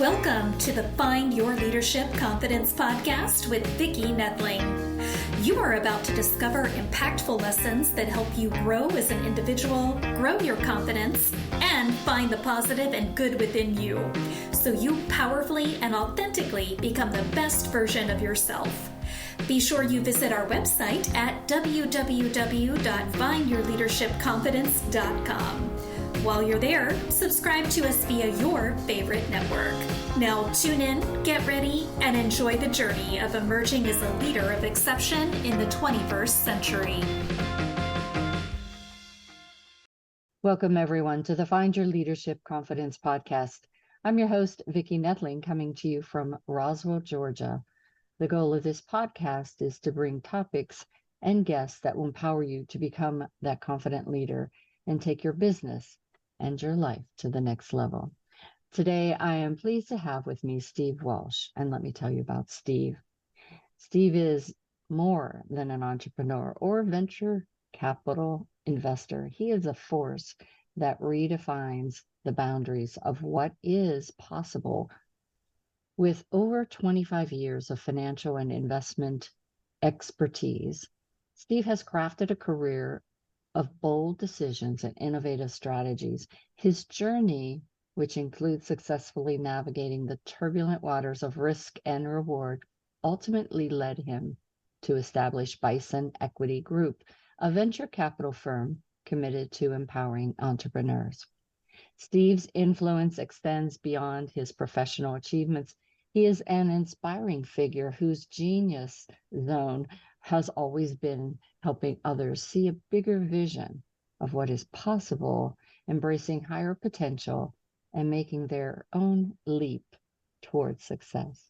Welcome to the Find Your Leadership Confidence podcast with Vicki Noethling. You are about to discover impactful lessons that help you grow as an individual, grow your confidence, and find the positive and good within you, so you powerfully and authentically become the best version of yourself. Be sure you visit our website at www.findyourleadershipconfidence.com. While you're there, subscribe to us via your favorite network. Now tune in, get ready, and enjoy the journey of emerging as a leader of exception in the 21st century. Welcome, everyone, to the Find Your Leadership Confidence podcast. I'm your host, Vicki Noethling, coming to you from Roswell, Georgia. The goal of this podcast is to bring topics and guests that will empower you to become that confident leader and take your business and your life to the next level. Today, I am pleased to have with me Steve Walsh, and let me tell you about Steve. Steve is more than an entrepreneur or venture capital investor. He is a force that redefines the boundaries of what is possible. With over 25 years of financial and investment expertise, Steve has crafted a career of bold decisions and innovative strategies. His journey, which includes successfully navigating the turbulent waters of risk and reward, ultimately led him to establish Bison Equity Group, a venture capital firm committed to empowering entrepreneurs. Steve's influence extends beyond his professional achievements. He is an inspiring figure whose genius zone has always been helping others see a bigger vision of what is possible, embracing higher potential, and making their own leap towards success.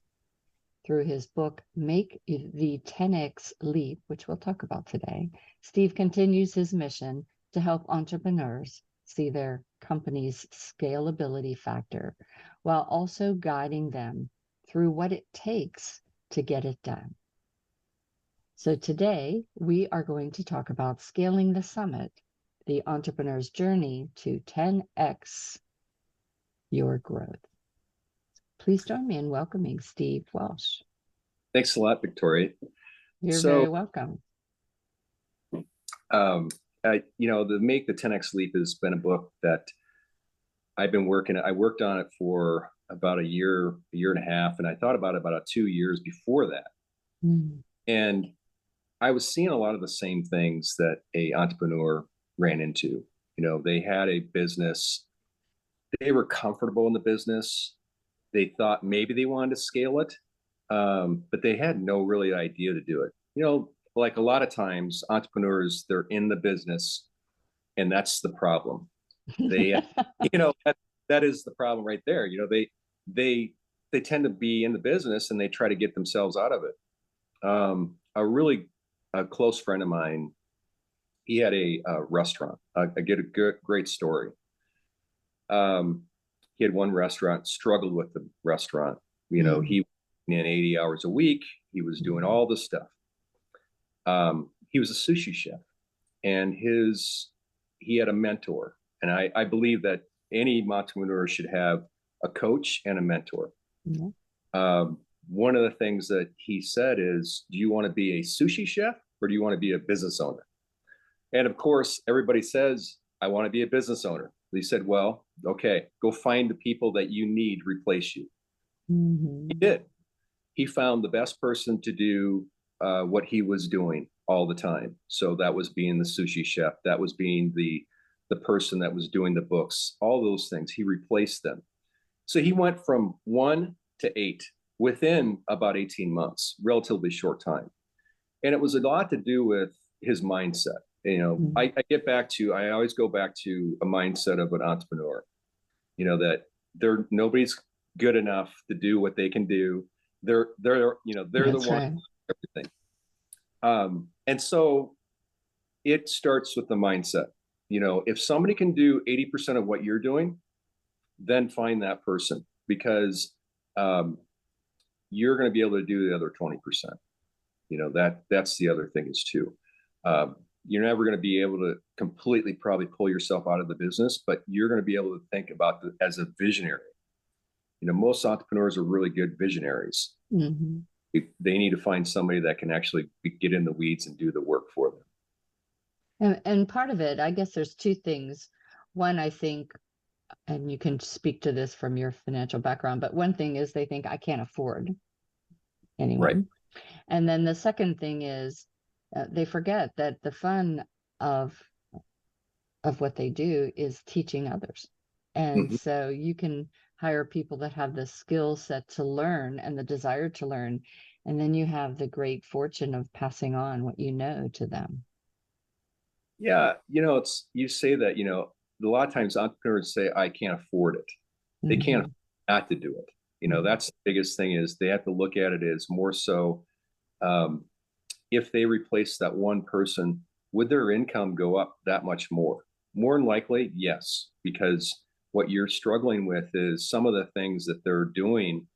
Through his book, Make the 10X Leap, which we'll talk about today, Steve continues his mission to help entrepreneurs see their company's scalability factor while also guiding them through what it takes to get it done. So today, we are going to talk about scaling the summit, the entrepreneur's journey to 10X your growth. Please join me in welcoming Steve Walsh. Thanks a lot, Victoria. You're very welcome. The Make the 10X Leap has been a book that I've been I worked on it for about a year and a half, and I thought about it about 2 years before that. And I was seeing a lot of the same things that a entrepreneur ran into. You know, they had a business, they were comfortable in the business. They thought maybe they wanted to scale it, but they had no really idea to do it. You know, like a lot of times entrepreneurs, they're in the business, and that's the problem. They, that is the problem right there. You know, they tend to be in the business and they try to get themselves out of it. A close friend of mine, he had a restaurant. I get a great story. He had one restaurant, struggled with the restaurant. You know, he in 80 hours a week. He was doing all this stuff. He was a sushi chef, and he had a mentor. And I believe that any entrepreneur should have a coach and a mentor. One of the things that he said is, do you want to be a sushi chef or do you want to be a business owner? And of course, everybody says, I want to be a business owner. He said, well, okay, go find the people that you need to replace you. He did. He found the best person to do what he was doing all the time. So that was being the sushi chef. That was being the person that was doing the books, all those things. He replaced them. So he went from 1 to 8 within about 18 months, relatively short time. And it was a lot to do with his mindset. You know, I always go back to a mindset of an entrepreneur, you know, that nobody's good enough to do what they can do. They're the one, everything. And so it starts with the mindset. You know, if somebody can do 80% of what you're doing, then find that person, because you're going to be able to do the other 20%. You know, that's the other thing is too. You're never going to be able to completely probably pull yourself out of the business, but you're going to be able to think about it as a visionary. most entrepreneurs are really good visionaries. Mm-hmm. They need to find somebody that can actually get in the weeds and do the work for them. And part of it, I guess there's two things. One, I think, and you can speak to this from your financial background, but one thing is they think I can't afford anyone. Right. And then the second thing is they forget that the fun of what they do is teaching others. And Mm-hmm. so you can hire people that have the skill set to learn and the desire to learn. And then you have the great fortune of passing on what you know to them. Yeah. You say that, a lot of times entrepreneurs say, I can't afford it. They can't afford not to do it. That's the biggest thing is they have to look at it as more so, if they replace that one person, would their income go up that much more? More than likely, yes, because what you're struggling with is some of the things that they're doing,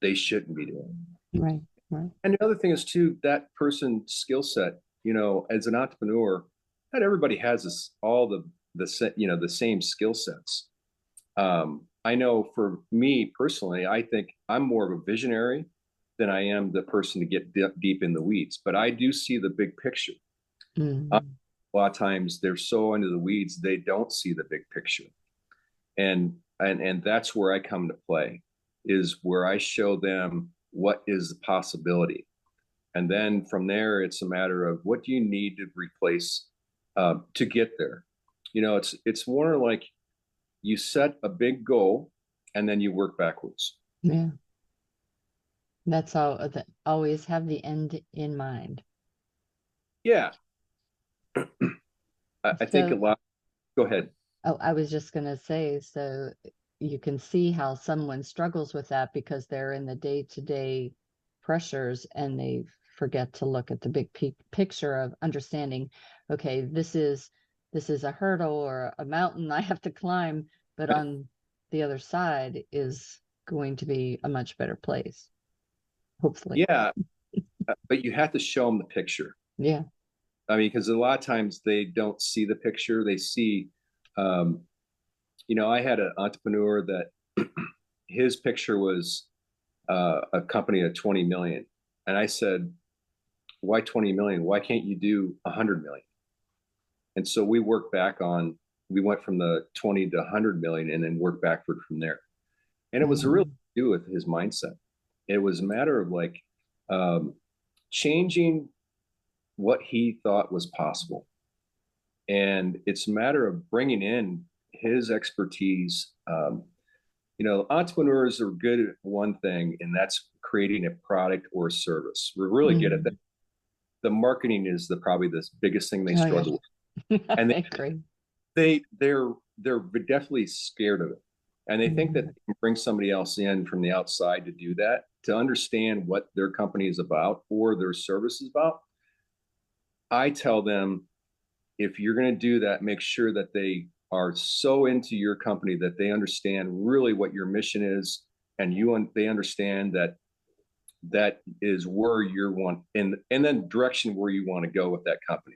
they shouldn't be doing. Right, right. And the other thing is too, that person's skill set, as an entrepreneur, not everybody has all the same skill sets. I know for me personally, I think I'm more of a visionary than I am the person to get deep in the weeds, but I do see the big picture. Mm-hmm. A lot of times they're so into the weeds, they don't see the big picture. And that's where I come to play, is where I show them what is the possibility. And then from there, it's a matter of what do you need to replace to get there. It's more like you set a big goal and then you work backwards. Yeah. That's all. Always have the end in mind. Yeah. I think a lot. Go ahead. Oh, I was just going to say, so you can see how someone struggles with that because they're in the day-to-day pressures and they forget to look at the big picture of understanding, okay, this is a hurdle or a mountain I have to climb, but on the other side is going to be a much better place, hopefully. Yeah. But you have to show them the picture. Yeah. I mean, because a lot of times they don't see the picture. They see, I had an entrepreneur that his picture was a company of 20 million. And I said, why 20 million? Why can't you do 100 million? And so we went from the 20 to 100 million and then worked backward from there. And it was really to do with his mindset. It was a matter of like changing what he thought was possible. And it's a matter of bringing in his expertise. Entrepreneurs are good at one thing, and that's creating a product or a service. We're really good at that. The marketing is probably the biggest thing they struggle with. And I agree. They're definitely scared of it. And they think that they can bring somebody else in from the outside to do that, to understand what their company is about or their service is about. I tell them, if you're going to do that, make sure that they are so into your company that they understand really what your mission is, and they understand that is where you're and then direction where you want to go with that company.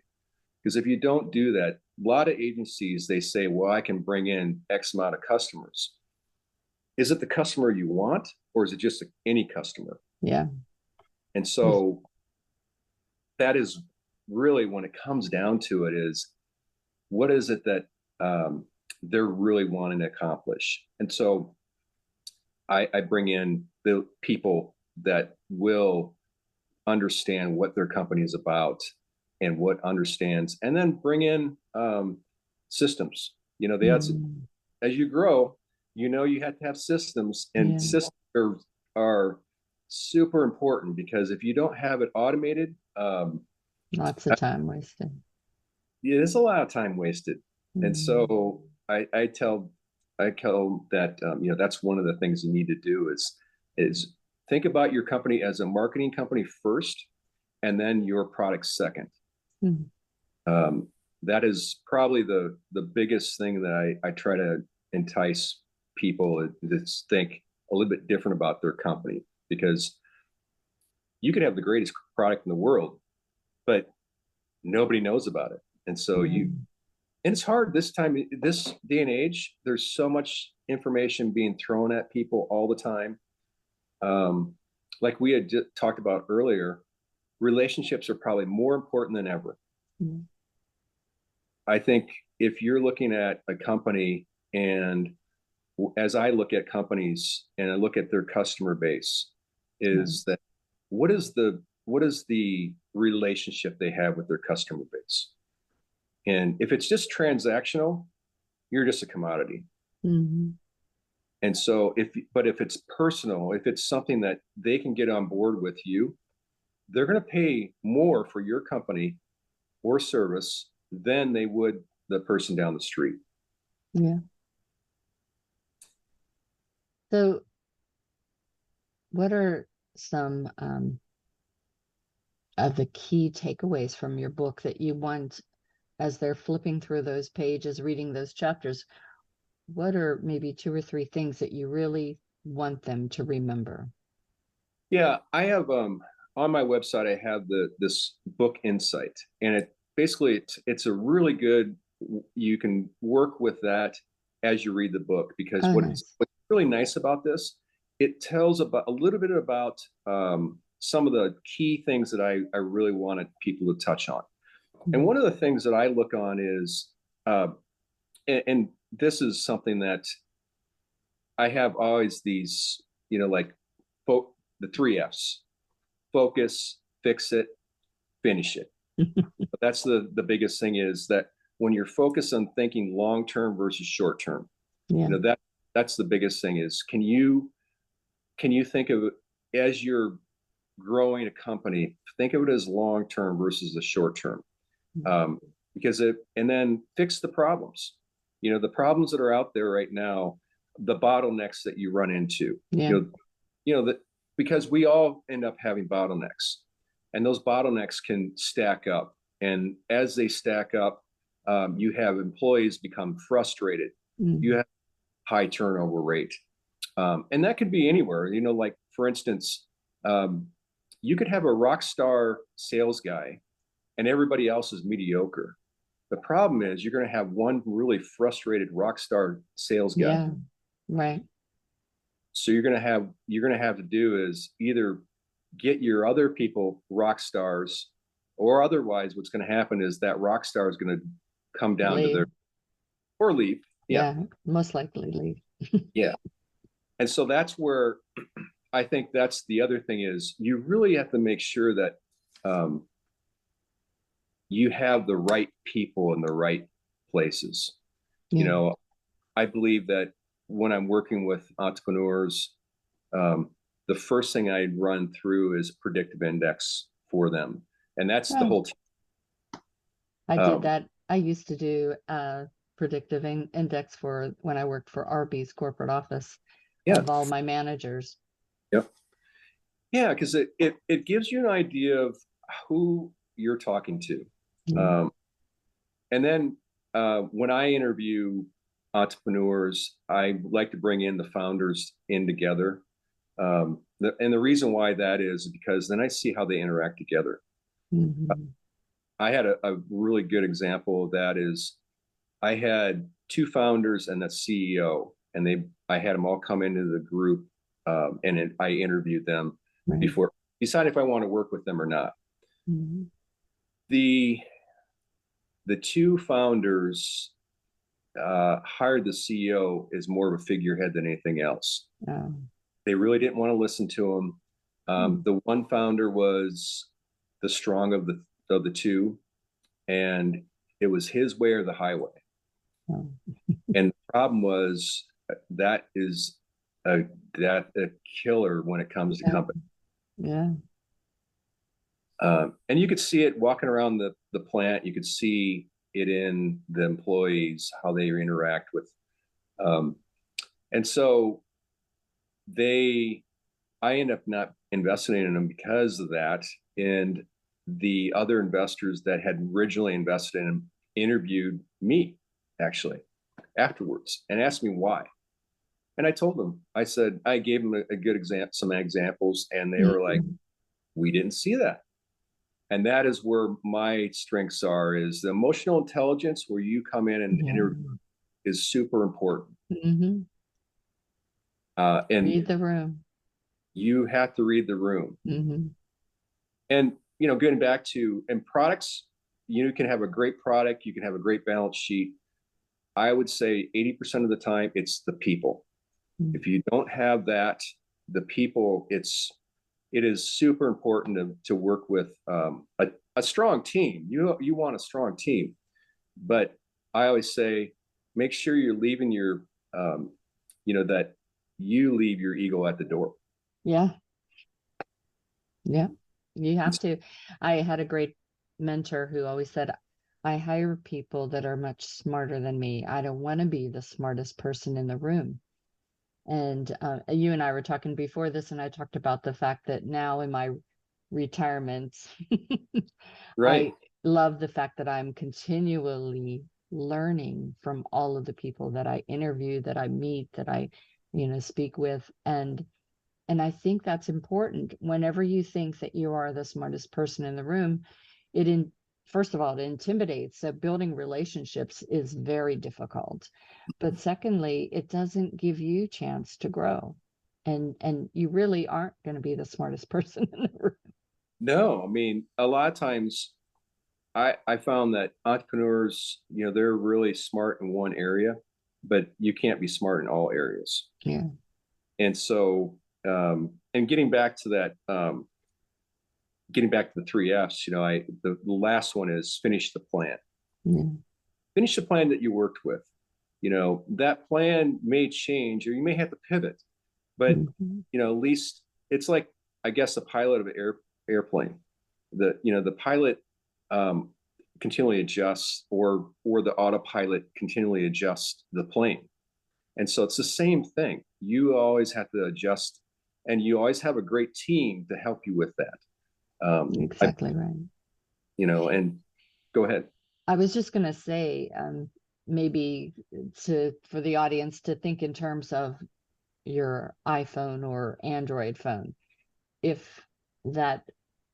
Because if you don't do that, a lot of agencies, they say, well, I can bring in X amount of customers. Is it the customer you want, or is it just any customer? Yeah. And so that is really, when it comes down to it, is what is it that they're really wanting to accomplish? And so I bring in the people that will understand what their company is about and what understands, and then bring in systems. They have to, as you grow, you have to have systems, and systems are super important, because if you don't have it automated, lots of time wasted. Yeah, there's a lot of time wasted. And so I tell that that's one of the things you need to do is think about your company as a marketing company first, and then your product second. That is probably the biggest thing that I try to entice people to think a little bit different about their company, because you could have the greatest product in the world, but nobody knows about it. And so and it's hard this day and age. There's so much information being thrown at people all the time. Like we had talked about earlier, relationships are probably more important than ever. Mm-hmm. I think if you're looking at a company, and as I look at companies and I look at their customer base, is that what is the relationship they have with their customer base? And if it's just transactional, you're just a commodity. Mm-hmm. And so if it's personal, if it's something that they can get on board with you, they're going to pay more for your company or service than they would the person down the street. Yeah. So what are some of the key takeaways from your book that you want, as they're flipping through those pages, reading those chapters? What are maybe 2 or 3 things that you really want them to remember? Yeah, I have on my website, I have this book insight, and it's a really good, you can work with that as you read the book, because what's really nice about this, it tells about a little bit about some of the key things that I really wanted people to touch on. Mm-hmm. And one of the things that I look on is, and this is something that I have always these, like the 3 F's: focus, fix it, finish it. But that's the biggest thing, is that when you're focused on thinking long-term versus short-term, that's the biggest thing, is can you think of it as you're growing a company, think of it as long-term versus the short-term. And then fix the problems, the problems that are out there right now, the bottlenecks that you run into, that, because we all end up having bottlenecks, and those bottlenecks can stack up. And as they stack up, you have employees become frustrated. Mm-hmm. You have high turnover rate. And that could be anywhere, like, for instance, you could have a rock star sales guy and everybody else is mediocre. The problem is you're going to have one really frustrated rock star sales guy. Yeah, right. So you're going to have to do is either get your other people rock stars, or otherwise what's going to happen is that rock star is going to come down to their, or leave. Yeah, most likely leave. Yeah. And so that's where I think that's the other thing, is you really have to make sure that you have the right people in the right places. Yeah. I believe that when I'm working with entrepreneurs, the first thing I run through is predictive index for them. And that's the whole team. I did that. I used to do predictive index for when I worked for Arby's corporate office of all my managers. Yep. Yeah, because it gives you an idea of who you're talking to. Mm-hmm. And then when I interview entrepreneurs, I like to bring in the founders in together. And the reason why that is because then I see how they interact together. Mm-hmm. I had a really good example of that. Is I had 2 founders and the CEO, and I had them all come into the group, and I interviewed them before decide if I want to work with them or not. Mm-hmm. The 2 founders hired the CEO as more of a figurehead than anything else. They really didn't want to listen to him. The one founder was the strong of the 2, and it was his way or the highway. And the problem was that is a killer when it comes to company. Yeah. And you could see it walking around the plant. You could see it in the employees, how they interact with. And so I end up not investing in them because of that. And the other investors that had originally invested in them interviewed me actually afterwards and asked me why. And I told them, I said, I gave them a good some examples, and they were like, we didn't see that. And that is where my strengths are, is the emotional intelligence, where you come in and interview is super important. Mm-hmm. And Read the room. you have to read the room. Mm-hmm. And, getting back to, and products, you can have a great product, you can have a great balance sheet. I would say 80% of the time it's the people. Mm-hmm. If you don't have that, the people, it is super important to work with a strong team. You want a strong team, but I always say, make sure you're leaving that you leave your ego at the door. Yeah. Yeah. You have to. I had a great mentor who always said, I hire people that are much smarter than me. I don't want to be the smartest person in the room. And you and I were talking before this, and I talked about the fact that now in my retirement, Right. I love the fact that I'm continually learning from all of the people that I interview, that I meet, that I, speak with. And I think that's important. Whenever you think that you are the smartest person in the room, first of all, it intimidates. So building relationships is very difficult. But secondly, it doesn't give you chance to grow. And you really aren't going to be the smartest person in the room. No, I mean, a lot of times I found that entrepreneurs, they're really smart in one area, but you can't be smart in all areas. Yeah. And so, and getting back to that, getting back to the 3 F's, the last one is finish the plan. Yeah. Finish the plan that you worked with. That plan may change or you may have to pivot, but Mm-hmm. at least it's like, I guess, a pilot of an airplane. The pilot continually adjusts, or the autopilot continually adjusts the plane. And so it's the same thing. You always have to adjust, and you always have a great team to help you with that. Exactly right. And go ahead. I was just going to say, maybe for the audience to think in terms of your iPhone or Android phone. If that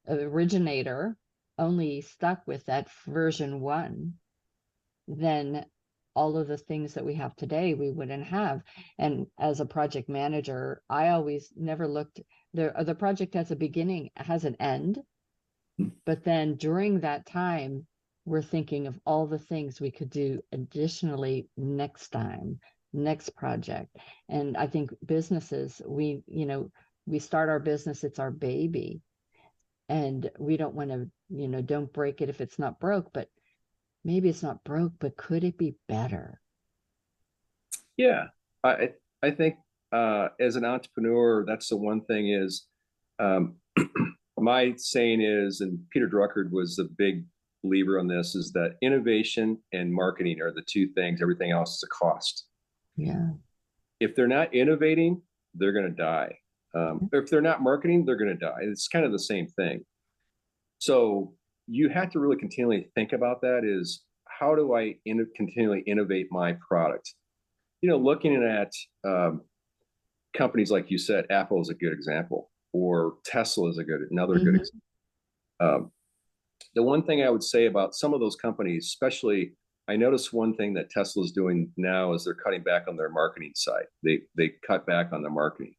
originator only stuck with that version 1, then all of the things that we have today we wouldn't have. And as a project manager, I always never looked, the project has a beginning, has an end, but then during that time we're thinking of all the things we could do additionally next time, next project. And I think businesses, we start our business, it's our baby, and we don't want to, don't break it if it's not broke, but maybe it's not broke, but could it be better? Yeah, I think as an entrepreneur, that's the one thing is, my saying is, and Peter Drucker was a big believer on this, is that innovation and marketing are the two things. Everything else is a cost. Yeah. If they're not innovating, they're going to die. If they're not marketing, they're going to die. It's kind of the same thing. So you have to really continually think about that, is how do I continually innovate my product? Looking at companies like you said, Apple is a good example, or Tesla is another good example. The one thing I would say about some of those companies, especially, I noticed one thing that Tesla is doing now is they're cutting back on their marketing side. They cut back on their marketing.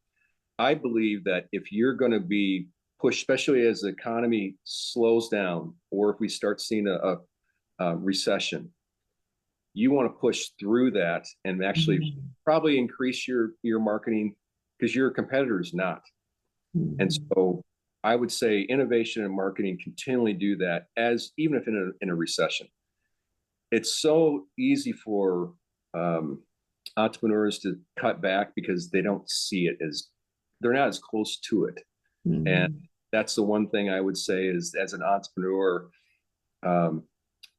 I believe that if you're going to be pushed, especially as the economy slows down, or if we start seeing a recession, you want to push through that and actually probably increase your marketing, because your competitor is not. And so I would say innovation and marketing continually do that, as even if in a recession. It's so easy for entrepreneurs to cut back because they don't see it as, they're not as close to it. And that's the one thing I would say is, as an entrepreneur,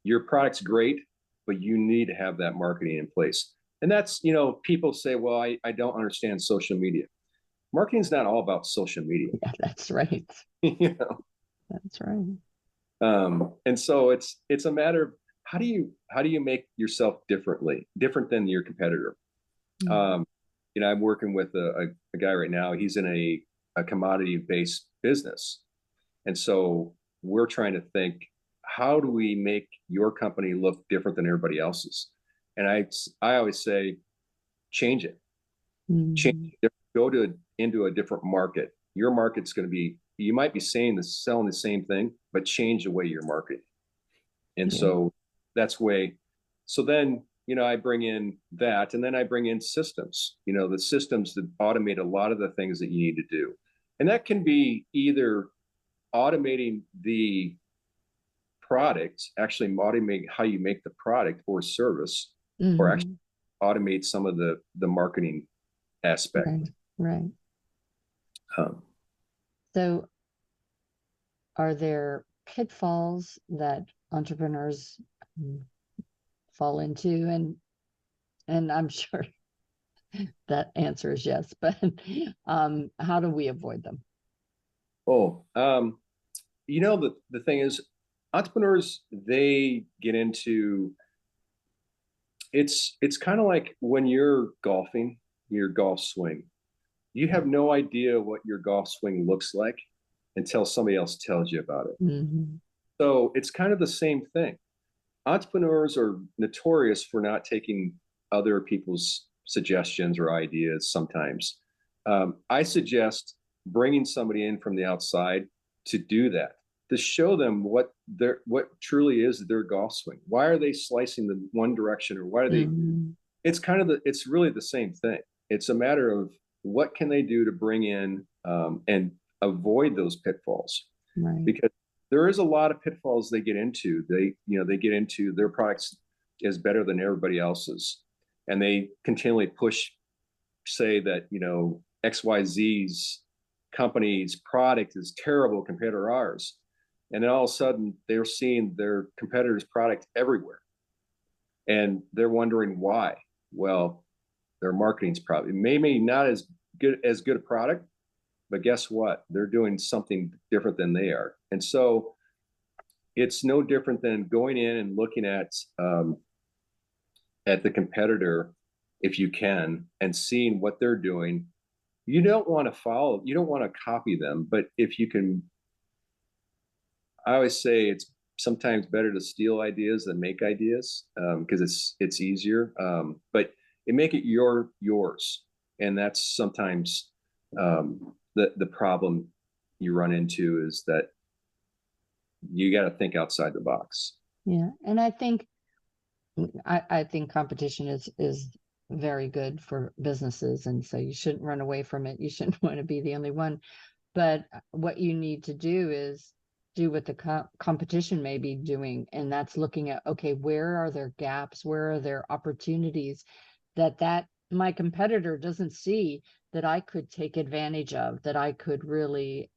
your product's great, but you need to have that marketing in place. And that's, people say, well, I don't understand social media. Marketing is not all about social media. Yeah, that's right. That's right. And so it's a matter of how do you make yourself different than your competitor. I'm working with a guy right now. He's in a commodity-based business, and so we're trying to think, how do we make your company look different than everybody else's? And I always say, change it. Change it. go into a different market. Your market's going to be, you might be selling the same thing, but change the way you're marketing. And so that's way. So then, I bring in that, and then I bring in systems, the systems that automate a lot of the things that you need to do. And that can be either automating the product, actually automate how you make the product or service, or actually automate some of the marketing aspect. Right. So are there pitfalls that entrepreneurs fall into? And I'm sure that answer is yes, but how do we avoid them? The thing is, entrepreneurs, they get into, it's kind of like when you're golfing, your golf swing. You have no idea what your golf swing looks like until somebody else tells you about it. Mm-hmm. So it's kind of the same thing. Entrepreneurs are notorious for not taking other people's suggestions or ideas sometimes. I suggest bringing somebody in from the outside to do that, to show them what truly is their golf swing. Why are they slicing the one direction, or why are they? It's really the same thing. It's a matter of what can they do to bring in and avoid those pitfalls, right? Because there is a lot of pitfalls they get into. They get into their products is better than everybody else's, and they continually push, say that XYZ's company's product is terrible compared to ours, and then all of a sudden they're seeing their competitor's product everywhere, and they're wondering why. Well, their marketing's probably maybe not as good a product, but guess what? They're doing something different than they are. And so it's no different than going in and looking at the competitor, if you can, and seeing what they're doing. You don't want to copy them, but if you can, I always say it's sometimes better to steal ideas than make ideas, because it's easier. But make it yours, and that's sometimes the problem you run into, is that you got to think outside the box. Yeah, and I think competition is very good for businesses, and so you shouldn't run away from it. You shouldn't want to be the only one. But what you need to do is do what the competition may be doing, and that's looking at, okay, where are their gaps? Where are their opportunities that my competitor doesn't see, that I could take advantage of, that I could really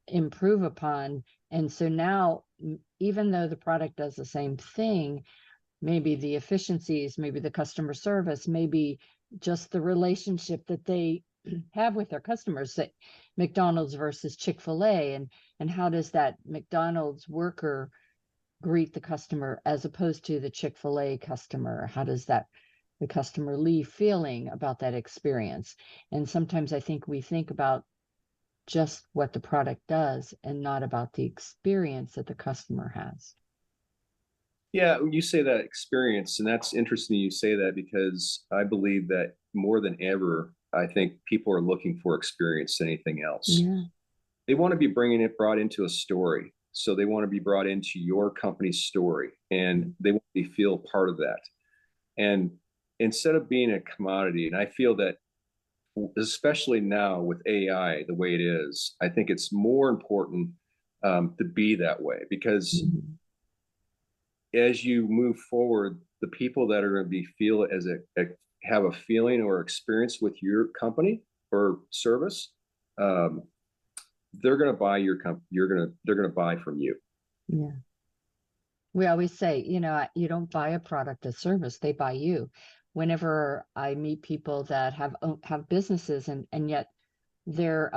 improve upon. And so now, even though the product does the same thing, maybe the efficiencies, maybe the customer service, maybe just the relationship that they have with their customers, say McDonald's versus Chick-fil-A, and how does that McDonald's worker greet the customer as opposed to the Chick-fil-A customer? How does the customer leave feeling about that experience? And sometimes I think we think about just what the product does and not about the experience that the customer has. Yeah, you say that experience, and that's interesting you say that, because I believe that more than ever, I think people are looking for experience than anything else. Yeah. They want to be brought into a story. So they want to be brought into your company's story, and they want to feel part of that. And instead of being a commodity, and I feel that especially now with AI the way it is, I think it's more important to be that way, because as you move forward, the people that are going to have a feeling or experience with your company or service, they're going to buy your company. They're going to buy from you. Yeah. We always say, you don't buy a product or service, they buy you. Whenever I meet people that have businesses, and yet their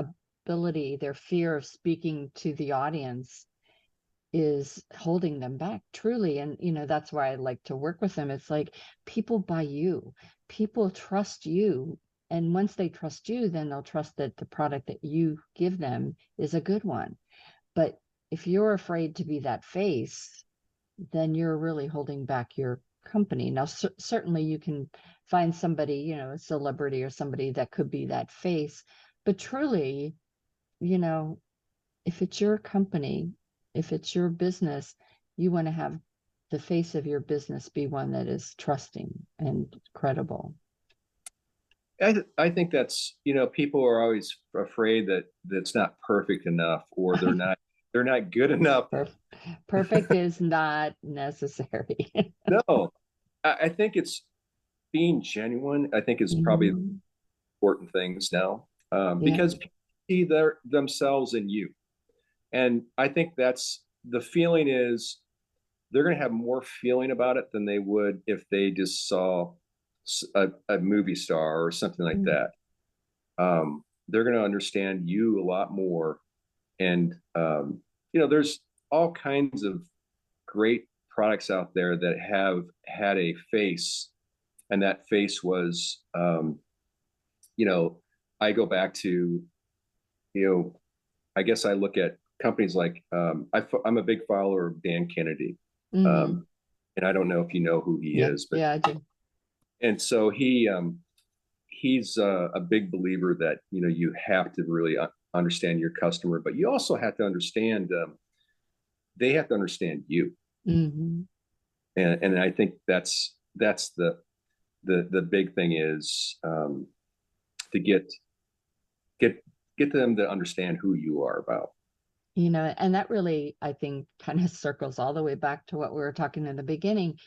fear of speaking to the audience is holding them back, truly. And that's why I like to work with them. It's like, people buy you, people trust you, and once they trust you, then they'll trust that the product that you give them is a good one. But if you're afraid to be that face, then you're really holding back your company. Now, certainly you can find somebody, a celebrity or somebody that could be that face, but truly, if it's your company, if it's your business, you want to have the face of your business be one that is trusting and credible. I think that's, people are always afraid that that's not perfect enough, or they're not good enough. Perfect is not necessary. No, I think it's being genuine. I think is probably important things now, because people see themselves in you. And I think that's the feeling is they're going to have more feeling about it than they would if they just saw a movie star or something like that. They're going to understand you a lot more. And, there's all kinds of great products out there that have had a face, and that face was, I go back to, I guess I look at companies like, I'm a big follower of Dan Kennedy. And I don't know if you know who he is, but yeah, I do. And so he's a big believer that, you have to really understand your customer, but you also have to understand, they have to understand you. And I think that's the big thing is, to get them to understand who you are about. And that really, I think, kind of circles all the way back to what we were talking in the beginning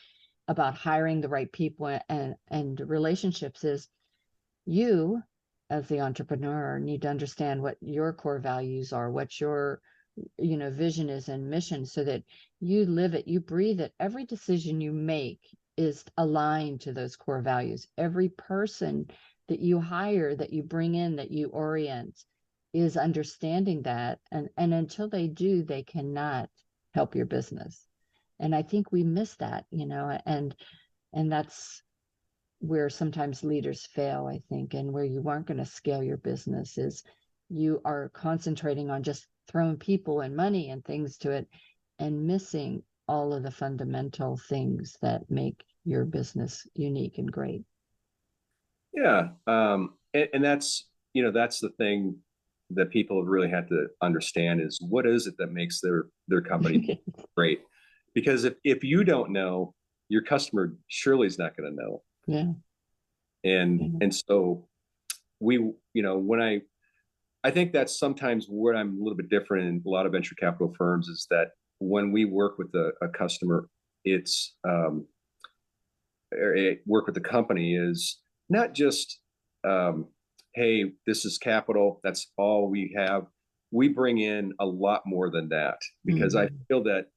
about hiring the right people and relationships. Is you, as the entrepreneur, need to understand what your core values are, what your vision is and mission, so that you live it, you breathe it. Every decision you make is aligned to those core values. Every person that you hire, that you bring in, that you orient, is understanding that. And until they do, they cannot help your business. And I think we miss that, and that's where sometimes leaders fail, I think, and where you aren't going to scale your business is you are concentrating on just throwing people and money and things to it and missing all of the fundamental things that make your business unique and great. Yeah. And that's, that's the thing that people have really had to understand is what is it that makes their company great? Because if you don't know, your customer surely is not going to know. Yeah. And so when I think that's sometimes where I'm a little bit different in a lot of venture capital firms is that when we work with a customer, it's work with the company is not just, hey, this is capital, that's all we have. We bring in a lot more than that, because I feel that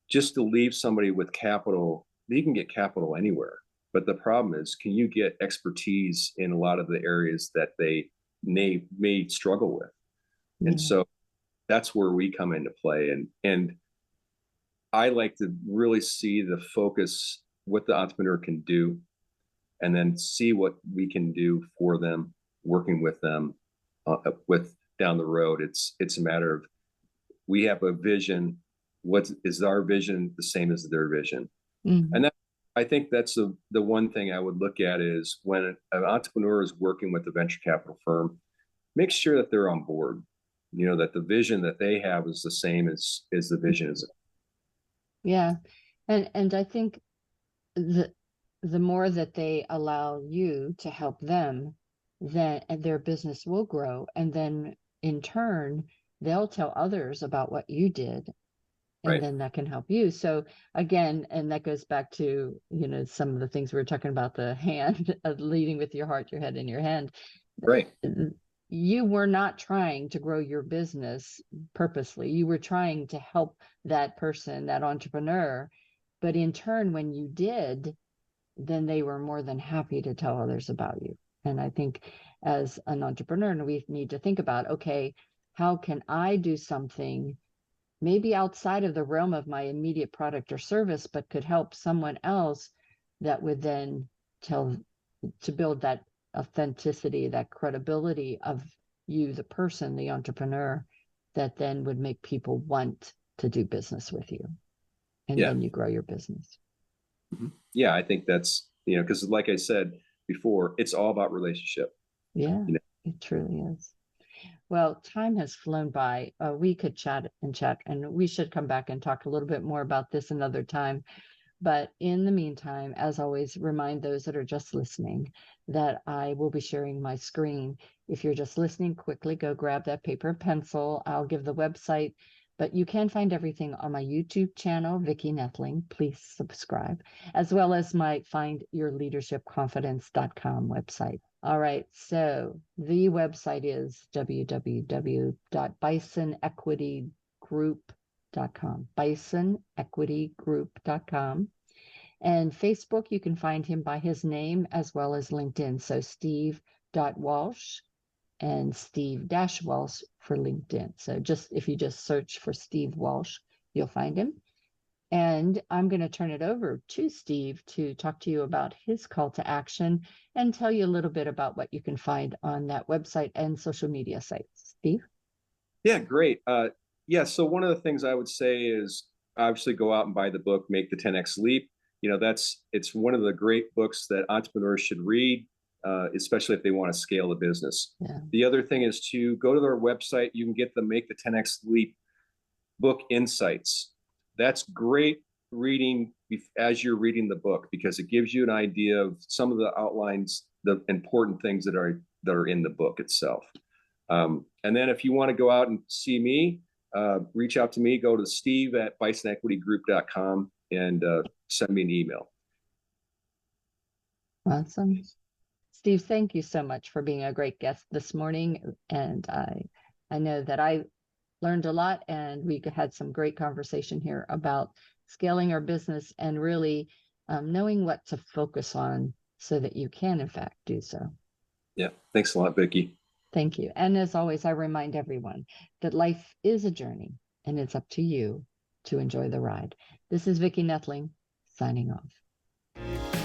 just to leave somebody with capital, you can get capital anywhere. But the problem is, can you get expertise in a lot of the areas that they may struggle with? And so that's where we come into play. And I like to really see the focus, what the entrepreneur can do, and then see what we can do for them, working with them with down the road. It's a matter of, we have a vision. What is our vision the same as their vision? And that, I think that's the one thing I would look at is when an entrepreneur is working with a venture capital firm, make sure that they're on board, that the vision that they have is the same as the vision is. Yeah. And I think the more that they allow you to help them, then their business will grow. And then in turn, they'll tell others about what you did. And then that can help you. So again, and that goes back to, some of the things we were talking about, the hand of leading with your heart, your head, and your hand. Right. You were not trying to grow your business purposely. You were trying to help that person, that entrepreneur. But in turn, when you did, then they were more than happy to tell others about you. And I think as an entrepreneur, we need to think about, okay, how can I do something maybe outside of the realm of my immediate product or service, but could help someone else that would then to build that authenticity, that credibility of you, the person, the entrepreneur, that then would make people want to do business with you. And then you grow your business. Yeah, I think that's, because like I said before, it's all about relationship. Yeah, You know? it truly is. Well, time has flown by. We could chat, and we should come back and talk a little bit more about this another time. But in the meantime, as always, remind those that are just listening that I will be sharing my screen. If you're just listening, quickly go grab that paper and pencil. I'll give the website, but you can find everything on my YouTube channel, Vicki Noethling. Please subscribe, as well as my findyourleadershipconfidence.com website. All right, so the website is www.bisonequitygroup.com, bisonequitygroup.com. And Facebook, you can find him by his name as well as LinkedIn. So Steve.Walsh and Steve-Walsh for LinkedIn. So if you just search for Steve Walsh, you'll find him. And I'm going to turn it over to Steve to talk to you about his call to action and tell you a little bit about what you can find on that website and social media sites. Steve? Yeah, great. So one of the things I would say is obviously go out and buy the book, Make the 10X Leap. It's one of the great books that entrepreneurs should read, especially if they want to scale the business. Yeah. The other thing is to go to their website. You can get the Make the 10X Leap book insights. That's great reading as you're reading the book, because it gives you an idea of some of the outlines, the important things that are in the book itself. And then if you want to go out and see me, reach out to me, go to steve@bisonequitygroup.com and send me an email. Awesome. Steve, thank you so much for being a great guest this morning. And I know that I learned a lot, and we had some great conversation here about scaling our business and really knowing what to focus on so that you can, in fact, do so. Yeah. Thanks a lot, Vicki. Thank you. And as always, I remind everyone that life is a journey, and it's up to you to enjoy the ride. This is Vicki Noethling signing off.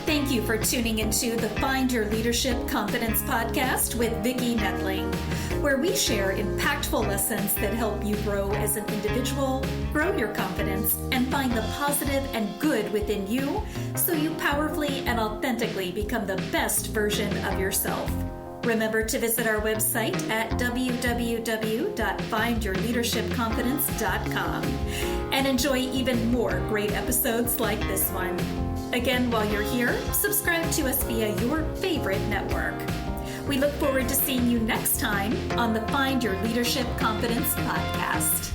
Thank you for tuning into the Find Your Leadership Confidence podcast with Vicki Noethling, where we share impactful lessons that help you grow as an individual, grow your confidence, and find the positive and good within you so you powerfully and authentically become the best version of yourself. Remember to visit our website at www.findyourleadershipconfidence.com and enjoy even more great episodes like this one. Again, while you're here, subscribe to us via your favorite network. We look forward to seeing you next time on the Find Your Leadership Confidence podcast.